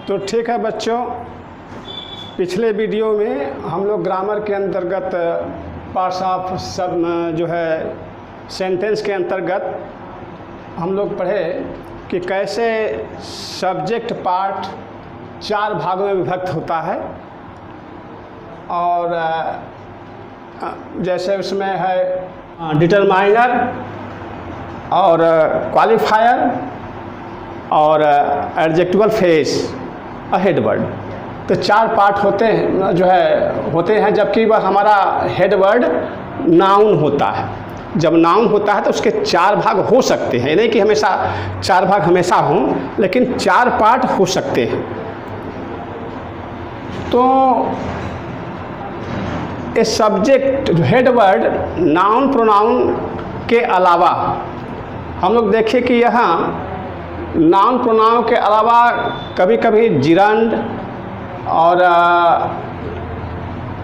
तो ठीक है बच्चों, पिछले वीडियो में हम लोग ग्रामर के अंतर्गत पार्ट्स ऑफ सब जो है सेंटेंस के अंतर्गत हम लोग पढ़े कि कैसे सब्जेक्ट पार्ट 4 भागों में विभक्त होता है। और जैसे उसमें है डिटरमाइनर और क्वालिफायर और एडजेक्टिवल फ्रेज हेड वर्ड। तो 4 पार्ट होते हैं जबकि वह हमारा हेड वर्ड नाउन होता है। जब नाउन होता है तो उसके 4 भाग हो सकते हैं, नहीं कि हमेशा 4 भाग हमेशा हों, लेकिन 4 पार्ट हो सकते हैं। तो ये subject head word noun pronoun के अलावा हम लोग देखें कि यहाँ नाउन प्रोनाउन के अलावा कभी कभी जिरंड और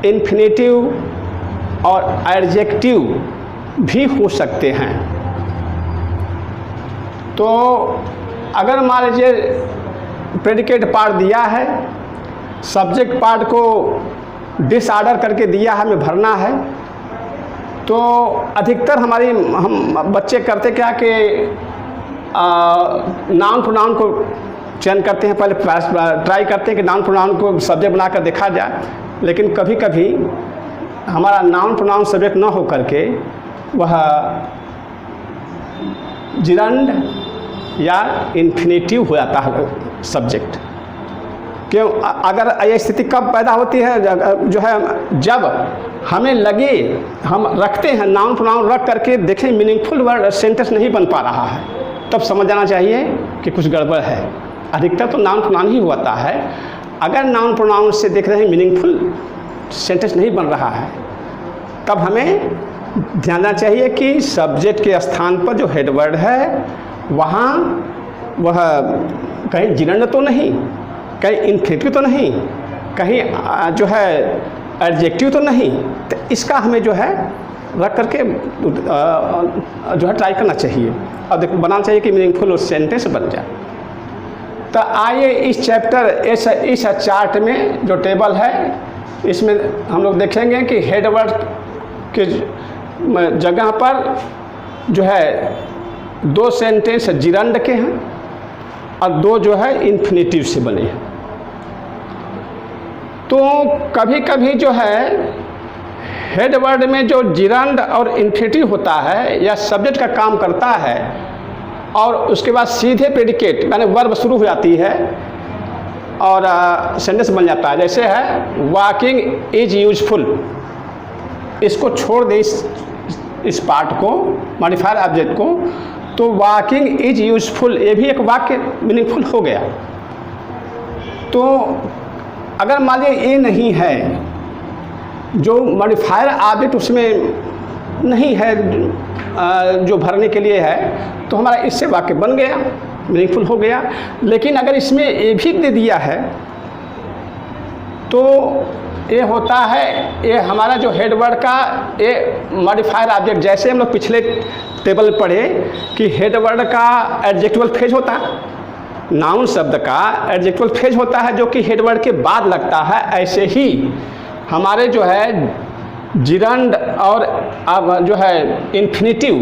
इन्फिनेटिव और एडजेक्टिव भी हो सकते हैं। तो अगर मान लीजिए प्रेडिकेट पार्ट दिया है, सब्जेक्ट पार्ट को डिसऑर्डर करके दिया है, हमें भरना है, तो अधिकतर हम बच्चे करते क्या कि नाउन प्रोनाउन को चयन करते हैं। पहले ट्राई करते हैं कि नाउन प्रोनाउन को सब्जेक्ट बनाकर देखा जाए, लेकिन कभी कभी हमारा नाउन प्रोनाउन सब्जेक्ट न हो करके वह जिरंड या इन्फिनेटिव हो जाता है सब्जेक्ट। क्यों? अगर ये स्थिति कब पैदा होती है, जो है जब हमें लगे हम रखते हैं नाउन प्रोनाउन रख करके देखें मीनिंगफुल वर्ड सेंटेंस नहीं बन पा रहा है, तब समझ जाना चाहिए कि कुछ गड़बड़ है। अधिकतर तो नाउन प्रोनाउन ही होता है। अगर नाउन प्रोनाउन से देख रहे हैं मीनिंगफुल सेंटेंस नहीं बन रहा है, तब हमें ध्यान देना चाहिए कि सब्जेक्ट के स्थान पर जो हेड वर्ड है वहाँ वह कहीं जिरंड तो नहीं, कहीं इन्फिनेटिव तो नहीं, कहीं जो है एडजेक्टिव तो नहीं। तो इसका हमें जो है रख करके जो है ट्राई करना चाहिए और बनाना चाहिए कि मीनिंगफुल सेंटेंस बन जाए। तो आइए इस चैप्टर इस चार्ट में जो टेबल है इसमें हम लोग देखेंगे कि हेड वर्ड के जगह पर जो है 2 सेंटेंस जिरंड के हैं और 2 जो है इन्फिनेटिव से बने हैं। तो कभी कभी जो है हेड वर्ड में जो जिरंड और इन्फिनेटिव होता है या सब्जेक्ट का काम करता है और उसके बाद सीधे प्रेडिकेट यानी वर्ब शुरू हो जाती है और सेंटेंस बन जाता है। जैसे है वॉकिंग इज यूजफुल, इसको छोड़ दे इस पार्ट को, मॉडिफायर ऑब्जेक्ट को, तो वॉकिंग इज यूजफुल ये भी एक वाक्य मीनिंगफुल हो गया। तो अगर मान लीजिए ये नहीं है, जो मॉडिफायर ऑब्जेक्ट उसमें नहीं है जो भरने के लिए है, तो हमारा इससे वाक्य बन गया, मीनिंगफुल हो गया। लेकिन अगर इसमें ये भी दे दिया है तो ये होता है, ये हमारा जो हेड वर्ड का ये मॉडिफायर ऑब्जेक्ट, जैसे हम लोग पिछले टेबल पढ़े कि हेड वर्ड का एडजेक्टिवल फ्रेज होता है, नाउन शब्द का एडजेक्टिवल फ्रेज होता है जो कि हेड वर्ड के बाद लगता है। ऐसे ही हमारे जो है जिरंड और अब जो है इन्फिनेटिव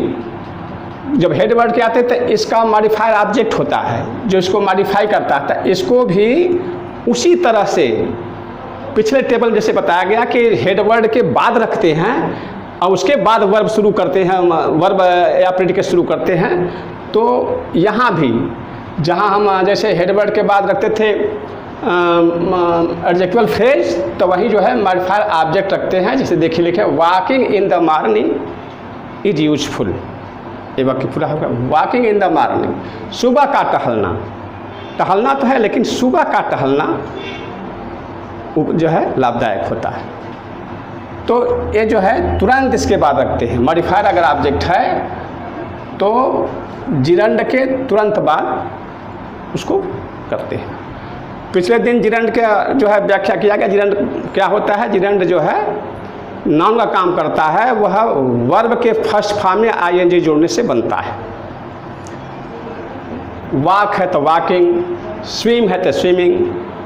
जब हेड वर्ड के आते हैं तो इसका मॉडिफायर ऑब्जेक्ट होता है जो इसको मॉडिफाई करता है। इसको भी उसी तरह से पिछले टेबल जैसे बताया गया कि हेड वर्ड के बाद रखते हैं और उसके बाद वर्ब शुरू करते हैं, वर्ब या प्रेडिकेट शुरू करते हैं। तो यहाँ भी जहाँ हम जैसे हेड वर्ड के बाद रखते थे एडजेक्टिवल फ्रेज, तो वहीं जो है मॉडिफायर ऑब्जेक्ट रखते हैं। जैसे देखिए लिखे walking in the morning is useful, ये वाक्य पूरा होगा। वॉकिंग इन द मॉर्निंग, सुबह का टहलना, टहलना तो है लेकिन सुबह का टहलना जो है लाभदायक होता है। तो ये जो है तुरंत इसके बाद रखते हैं। मॉडिफायर अगर ऑब्जेक्ट है तो जिरंड के तुरंत बाद उसको करते हैं। पिछले दिन जिरंड का जो है व्याख्या किया गया। जिरंड क्या होता है? जिरंड जो है नाउन का काम करता है, वह वर्ब के फर्स्ट फॉर्म में आईएनजी जोड़ने से बनता है। वॉक है तो वॉकिंग, स्विम है तो स्विमिंग,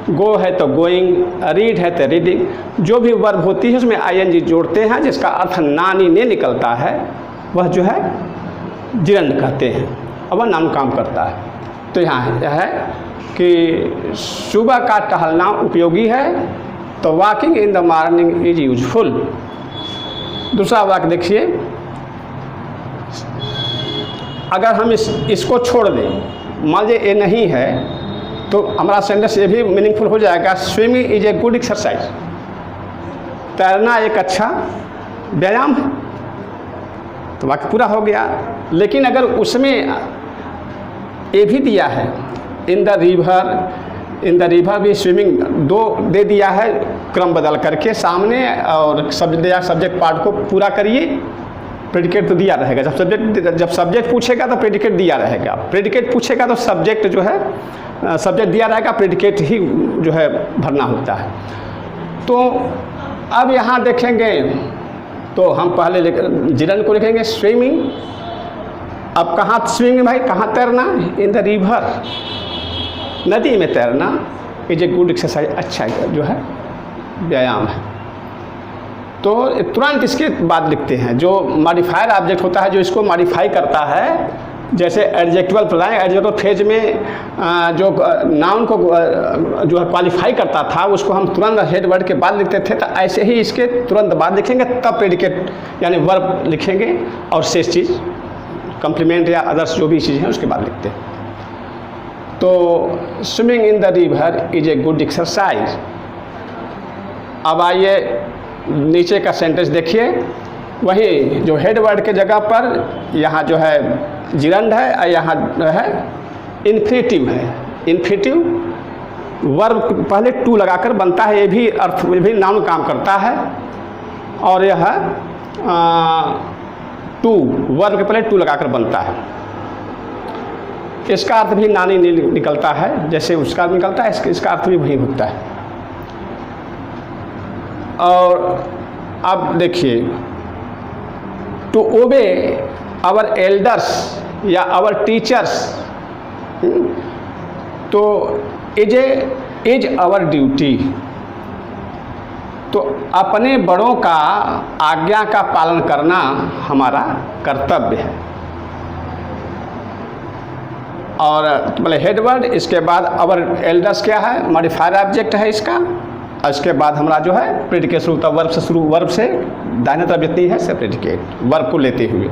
गो है तो गोइंग, रीड है तो रीडिंग, जो भी वर्ब होती है उसमें आईएनजी जोड़ते हैं जिसका अर्थ नानी ने निकलता है, वह जो है जिरंड कहते हैं और वह नाउन काम करता है। तो यहाँ है कि सुबह का टहलना उपयोगी है, तो walking in the morning is useful. दूसरा वाक्य देखिए, अगर हम इसको छोड़ दें, मान लीजिए ये नहीं है, तो हमारा सेंटेंस ये भी मीनिंगफुल हो जाएगा, swimming is a good exercise, तैरना एक अच्छा व्यायाम है, तो वाक्य पूरा हो गया। लेकिन अगर उसमें ये भी दिया है इन द रिवर भी स्विमिंग, दो दे दिया है क्रम बदल करके सामने, और सब्जेक्ट पार्ट को पूरा करिए, प्रेडिकेट तो दिया रहेगा। जब सब्जेक्ट पूछेगा तो प्रेडिकेट दिया रहेगा, प्रेडिकेट पूछेगा तो सब्जेक्ट जो है सब्जेक्ट दिया रहेगा, प्रेडिकेट ही जो है भरना होता है। तो अब यहाँ देखेंगे तो हम पहले जिरंड को लिखेंगे स्विमिंग। अब कहाँ स्विमिंग भाई, कहाँ तैरना? इन द रिवर, नदी में तैरना इज ए गुड एक्सरसाइज, अच्छा जो है व्यायाम है। तो तुरंत इसके बाद लिखते हैं जो मॉडिफायर ऑब्जेक्ट होता है, जो इसको मॉडिफाई करता है, जैसे एडजेक्टिवल प्रदान, एडजेक्टिवल फ्रेज में जो नाउन को जो है क्वालिफाई करता था उसको हम तुरंत हेड वर्ड के बाद लिखते थे, तो ऐसे ही इसके तुरंत बाद लिखेंगे, तब प्रेडिकेट यानी वर्ब लिखेंगे और शेष चीज़ कम्प्लीमेंट या अदर्स जो भी चीज़ है उसके बाद लिखते हैं। तो swimming in the river is a good exercise. अब आइए नीचे का सेंटेंस देखिए, वही जो हेड वर्ड के जगह पर यहाँ जो है जिरंड है और यहाँ जो है इन्फिनेटिव है। इन्फिनेटिव वर्ब पहले टू लगाकर बनता है, ये भी अर्थ में भी नाउन काम करता है, और यह टू वर्ब के पहले टू लगाकर बनता है। इसका अर्थ भी नानी निकलता है, जैसे उसका निकलता है इसका अर्थ भी वही होता है। और अब देखिए, टू ओबे आवर एल्डर्स या आवर टीचर्स, तो इज आवर ड्यूटी, तो अपने बड़ों का आज्ञा का पालन करना हमारा कर्तव्य है। और मतलब हेडवर्ड, इसके बाद आवर एल्डर्स क्या है, मॉडिफायर ऑब्जेक्ट है इसका, और इसके बाद हमारा जो है प्रेडिकेट शुरू होता है, वर्ब से दाहिने तरफ जितनी है से प्रेडिकेट वर्ब को लेते हुए।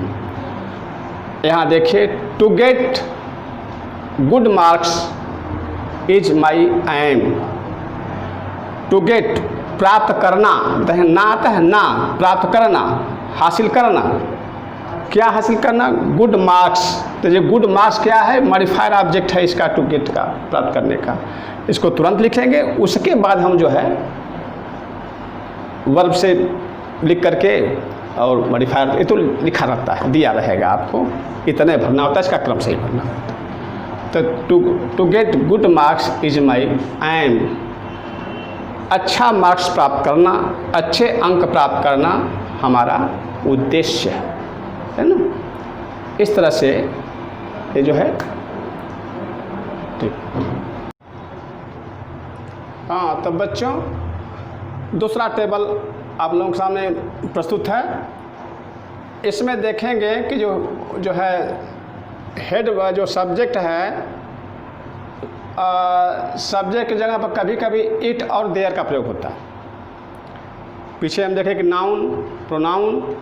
यहाँ देखिए, to get good marks is my aim. To get प्राप्त करना, ना आता है ना, प्राप्त करना, हासिल करना, क्या हासिल करना? Good marks. तो ये गुड मार्क्स क्या है? मॉडिफायर ऑब्जेक्ट है इसका, टू गेट का, प्राप्त करने का। इसको तुरंत लिखेंगे, उसके बाद हम जो है वर्ब से लिख करके और मॉडिफायर, ये तो लिखा रहता है, दिया रहेगा आपको, इतने भरना होता है, इसका क्रम से ही भरना होता है। तो to get good marks is my aim. अच्छा मार्क्स प्राप्त करना, अच्छे अंक प्राप्त करना हमारा उद्देश्य है ना। इस तरह से ये जो है ठीक। हाँ, तो बच्चों दूसरा टेबल आप लोगों के सामने प्रस्तुत है। इसमें देखेंगे कि जो है हेड जो सब्जेक्ट है, सब्जेक्ट की जगह पर कभी कभी इट और देयर का प्रयोग होता है। पीछे हम देखें कि नाउन, प्रोनाउन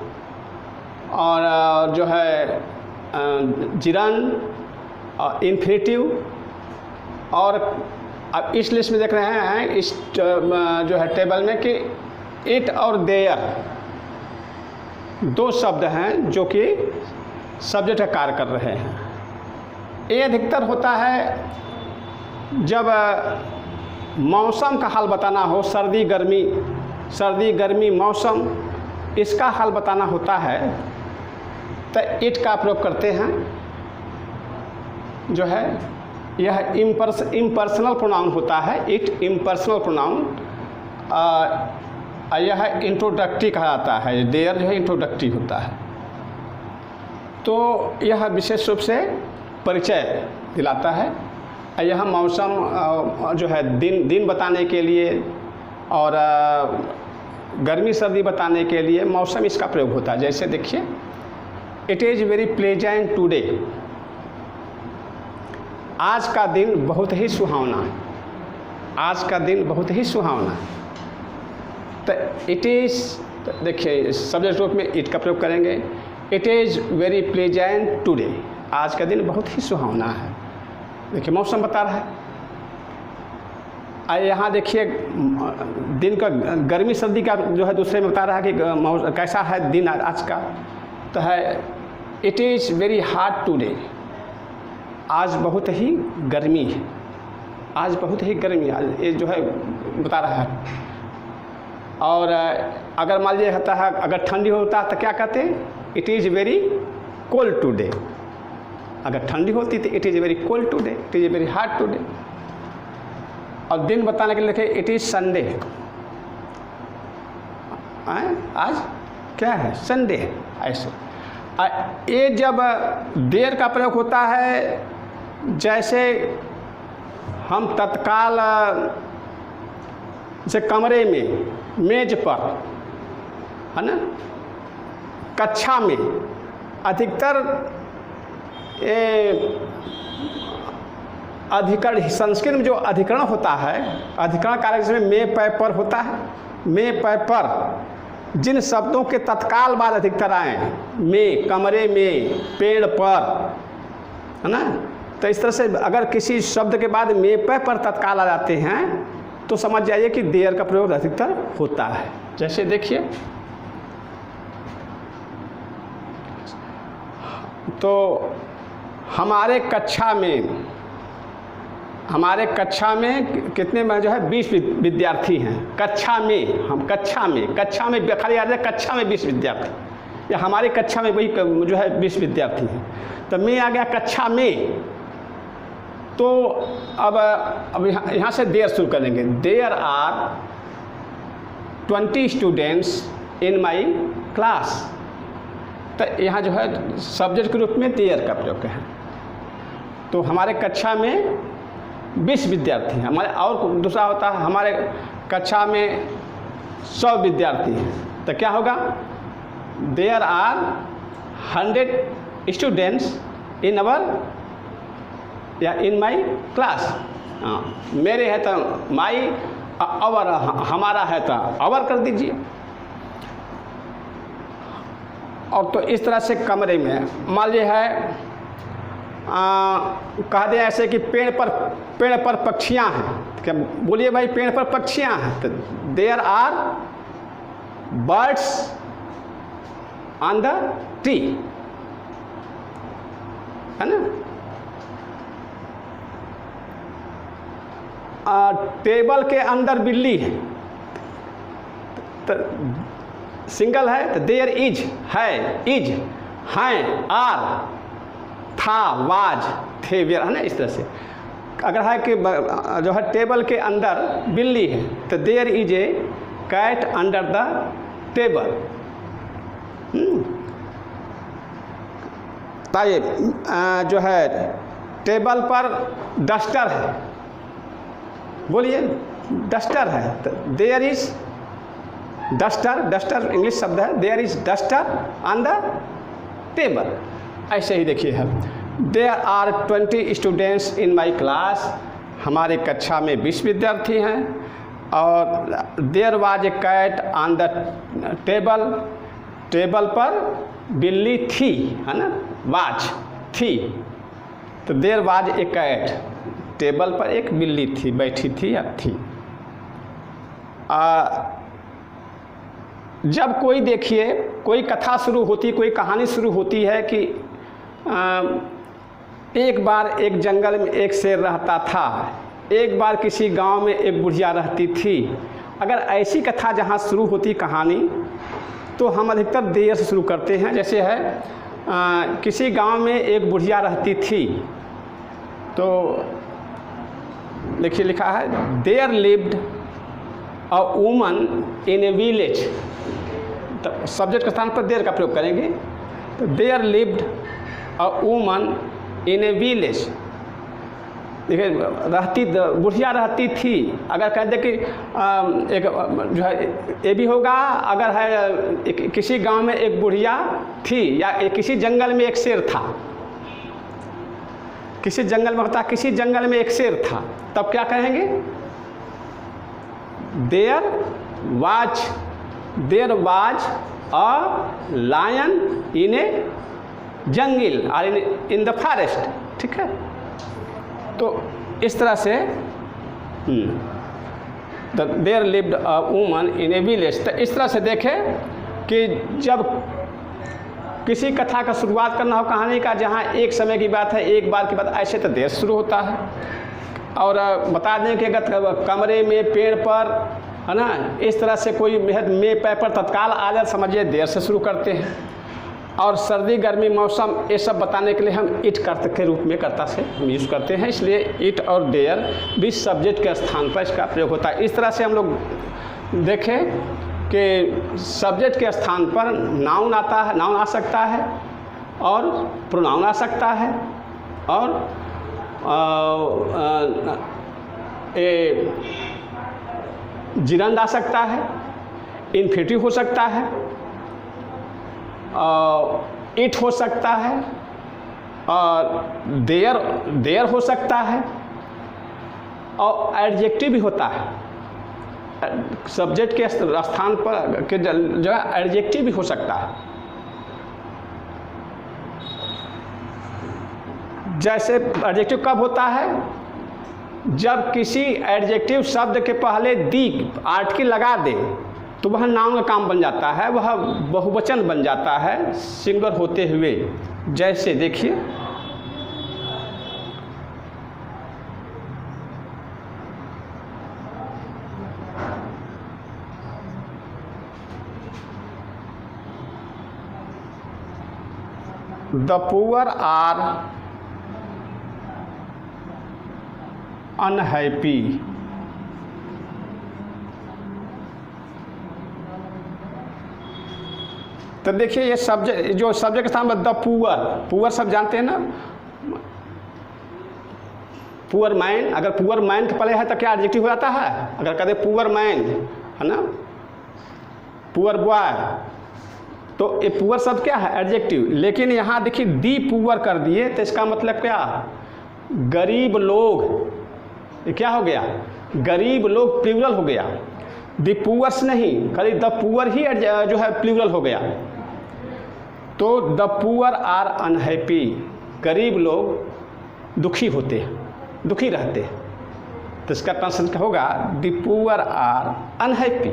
और जो है जिरंड और इन्फिनेटिव, और अब इस लिस्ट में देख रहे हैं इस जो है टेबल में कि इट और देयर दो शब्द हैं जो कि सब्जेक्ट का कार्य कर रहे हैं। ये अधिकतर होता है जब मौसम का हाल बताना हो, सर्दी गर्मी मौसम, इसका हाल बताना होता है तो इट का प्रयोग करते हैं। जो है यह इम्पर्सनल प्रोनाउन होता है, इट इम्पर्सनल प्रोनाउन। यह इंट्रोडक्टिव कहा जाता है, देयर जो है इंट्रोडक्टिव होता है। तो यह विशेष रूप से परिचय दिलाता है। यह मौसम जो है दिन बताने के लिए और गर्मी सर्दी बताने के लिए मौसम इसका प्रयोग होता है। जैसे देखिए, it is very pleasant today, आज का दिन बहुत ही सुहावना है, आज का दिन बहुत ही सुहावना है। तो इट इज़, देखिए सब्जेक्ट रूप में इट का प्रयोग करेंगे, it is very pleasant today, आज का दिन बहुत ही सुहावना है। देखिए मौसम बता रहा है। यहाँ देखिए दिन का गर्मी सर्दी का जो है दूसरे में बता रहा है कि कैसा है दिन आज का। तो है it is very hot today, आज बहुत ही गर्मी है, आज बहुत ही गर्मी है, ये जो है बता रहा है। और अगर मान लीजिए होता है, अगर ठंडी होता है तो क्या कहते हैं, it is very cold today. अगर ठंडी होती तो it is very cold today, it is very hot today. और दिन बताने के लिए लिखे इट इज़ संडे, आज क्या है, संडे है। ऐसे ये जब देर का प्रयोग होता है, जैसे हम तत्काल जैसे कमरे में, मेज पर, है ना, कक्षा में, अधिकतर अधिकरण, संस्कृत में जो अधिकरण होता है, अधिकरण कार्य जिसमें में पै पर होता है, में पै पर जिन शब्दों के तत्काल बाद अधिकतर आए, में, कमरे में, पेड़ पर, है ना, तो इस तरह से अगर किसी शब्द के बाद में पै पर तत्काल आ जाते हैं तो समझ जाइए कि देयर का प्रयोग अधिकतर होता है। जैसे देखिए, तो हमारे कक्षा में कितने में जो है 20 विद्यार्थी हैं। कक्षा में, हम कक्षा में खाली याद है, कक्षा में 20 विद्यार्थी, या हमारी कक्षा में वही जो है 20 विद्यार्थी हैं। तो मैं आ गया कक्षा में, तो अब यहाँ से देयर शुरू करेंगे। There are 20 students in my class. तो यहाँ जो है सब्जेक्ट के रूप में देयर का प्रयोग है। तो हमारे कक्षा में 20 विद्यार्थी हैं हमारे, और दूसरा होता है हमारे कक्षा में 100 विद्यार्थी हैं। तो क्या होगा, देयर आर 100 स्टूडेंट्स इन अवर या इन माई क्लास। मेरे है तो माई, अवर हमारा है तो अवर कर दीजिए। और तो इस तरह से कमरे में मान लीजिए है, कह दें ऐसे कि पेड़ पर पक्षियाँ हैं। क्या बोलिए भाई, पेड़ पर पक्षियाँ हैं, तो there are birds on the tree, है ना। टेबल के अंदर बिल्ली है, तो सिंगल है तो देयर इज है, इज हैं, आर, था, वाज, थे, वेयर, है ना। इस तरह से अगर है कि जो है टेबल के अंदर बिल्ली है तो there is a cat under the table. ताकि जो है टेबल पर डस्टर है, बोलिए डस्टर है, तो देयर इज डस्टर इंग्लिश शब्द है, there is duster on the table. ऐसे ही देखिए है, there are 20 students in my class, हमारे कक्षा में 20 विद्यार्थी हैं। और there was a cat on the table, table पर बिल्ली थी, है ना, वाज थी, तो there was a cat, table पर एक बिल्ली थी, बैठी थी या थी। जब कोई देखिए कोई कथा शुरू होती, कोई कहानी शुरू होती है कि एक बार एक जंगल में एक शेर रहता था, एक बार किसी गांव में एक बुढ़िया रहती थी। अगर ऐसी कथा जहां शुरू होती कहानी, तो हम अधिकतर देयर से शुरू करते हैं। जैसे है किसी गांव में एक बुढ़िया रहती थी, तो देखिए लिखा है there lived a woman in a village. तो सब्जेक्ट के स्थान पर देयर का प्रयोग करेंगे, तो there lived a woman in a village. देखिए रहती बुढ़िया रहती थी, अगर कह दे कि एक जो है ये भी होगा, अगर है किसी गांव में एक बुढ़िया थी या किसी जंगल में एक शेर था, किसी जंगल में होता, किसी जंगल में एक शेर था, तब क्या कहेंगे? There was a lion in a jungle और इन द फॉरेस्ट। ठीक है, तो इस तरह से there lived a woman in a village. तो इस तरह से देखें कि जब किसी कथा का शुरुआत करना हो कहानी का, जहाँ एक समय की बात है, एक बार की बात, ऐसे तो देर शुरू होता है। और बता दें कि अगर कमरे में, पेड़ पर, है ना, इस तरह से कोई में पेपर तत्काल आ जाए, समझिए देर से शुरू करते हैं। और सर्दी गर्मी मौसम ये सब बताने के लिए हम इट कर्ता के रूप में कर्ता से हम यूज़ करते हैं, इसलिए इट और देयर भी सब्जेक्ट के स्थान पर इसका प्रयोग होता है। इस तरह से हम लोग देखें कि सब्जेक्ट के स्थान पर नाउन आता है, नाउन आ सकता है और प्रोनाउन आ सकता है और जिरंड आ सकता है, इन्फिनिटिव हो सकता है, इट हो सकता है और देयर हो सकता है और एडजेक्टिव भी होता है। सब्जेक्ट के स्थान पर के जो है एडजेक्टिव भी हो सकता है। जैसे एडजेक्टिव कब होता है? जब किसी एडजेक्टिव शब्द के पहले दी आर्टिकल लगा दे तो वह नाउन का काम बन जाता है, वह बहुवचन बन जाता है सिंगुलर होते हुए। जैसे देखिए द पुअर आर अनहैप्पी। तो देखिए ये सब्जेक्ट, जो सब्जेक्ट के स्थान पर द पुअर सब जानते हैं ना, पुअर मैन, अगर पुअर मैन के पहले है तो क्या एडजेक्टिव हो जाता है? अगर कहते पुअर मैन, है ना, पुअर बॉय, तो ये पुअर शब्द क्या है? एडजेक्टिव। लेकिन यहाँ देखिए दी पुअर कर दिए तो इसका मतलब क्या? गरीब लोग। ये क्या हो गया? गरीब लोग प्लूरल हो गया, दी पुअर्स नहीं, खाली द पुअर ही जो है प्लूरल हो गया। तो द पुअर आर अनहैप्पी, गरीब लोग दुखी होते हैं, दुखी रहते हैं। तो इसका ट्रांसलेशन होगा द पुअर आर अनहैप्पी।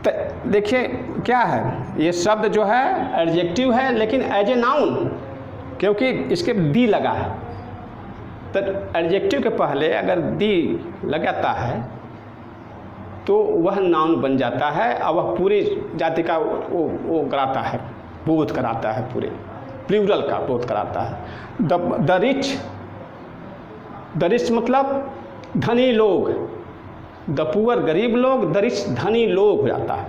तो देखिए क्या है, ये शब्द जो है एडजेक्टिव है लेकिन एज ए नाउन, क्योंकि इसके दी लगा है। तो एडजेक्टिव के पहले अगर दी लग जाता है तो वह नाउन बन जाता है और वह पूरी जाति का वो कराता है, बोध कराता है, पूरे प्लूरल का बोध कराता है। द रिच मतलब धनी लोग, द पुअर गरीब लोग, द रिच धनी लोग हो जाता है,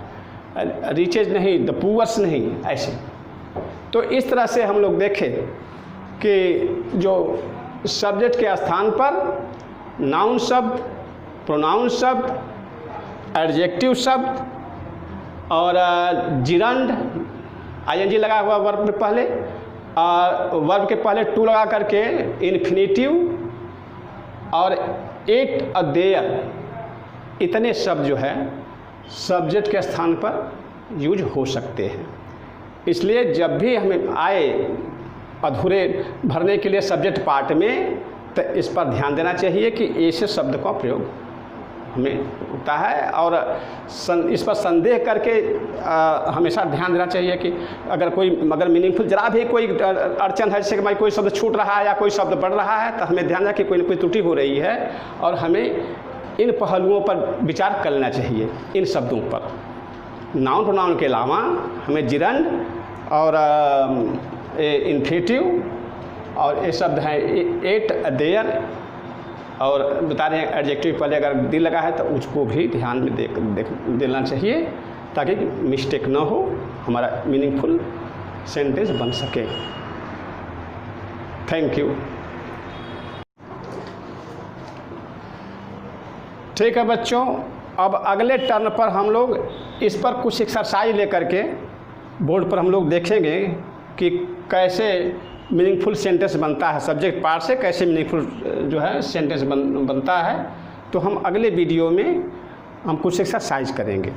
रिचेज नहीं, द पुअर्स नहीं, ऐसे। तो इस तरह से हम लोग देखें कि जो सब्जेक्ट के स्थान पर नाउन शब्द, प्रोनाउन शब्द, एडजेक्टिव शब्द और जिरंड आईएनजी लगा हुआ वर्ब में पहले, वर्ब के पहले टू लगा करके इन्फिनिटिव और इट और देयर, इतने शब्द जो है सब्जेक्ट के स्थान पर यूज हो सकते हैं। इसलिए जब भी हमें आए अधूरे भरने के लिए सब्जेक्ट पार्ट में, तो इस पर ध्यान देना चाहिए कि ऐसे शब्द का प्रयोग हमें होता है। और इस पर संदेह करके हमेशा ध्यान देना चाहिए कि अगर मीनिंगफुल जरा भी कोई अड़चन है, जैसे कि भाई कोई शब्द छूट रहा है या कोई शब्द बढ़ रहा है, तो हमें ध्यान रखना कि कोई ना कोई त्रुटि हो रही है और हमें इन पहलुओं पर विचार कर लेना चाहिए। इन शब्दों पर नाउन प्रोनाउन के अलावा हमें जिरंड और इन्फिनिटिव और ये शब्द हैं एट, देयर, और बता रहे हैं एडजेक्टिव पहले अगर दी लगा है तो उसको भी ध्यान में देना चाहिए ताकि मिस्टेक ना हो, हमारा मीनिंगफुल सेंटेंस बन सके। Thank you. ठीक है बच्चों, अब अगले टर्न पर हम लोग इस पर कुछ एक्सरसाइज लेकर के बोर्ड पर हम लोग देखेंगे कि कैसे मीनिंगफुल सेंटेंस बनता है, सब्जेक्ट पार्ट से कैसे मीनिंगफुल जो है सेंटेंस बनता है। तो हम अगले वीडियो में हम कुछ एक्सरसाइज करेंगे।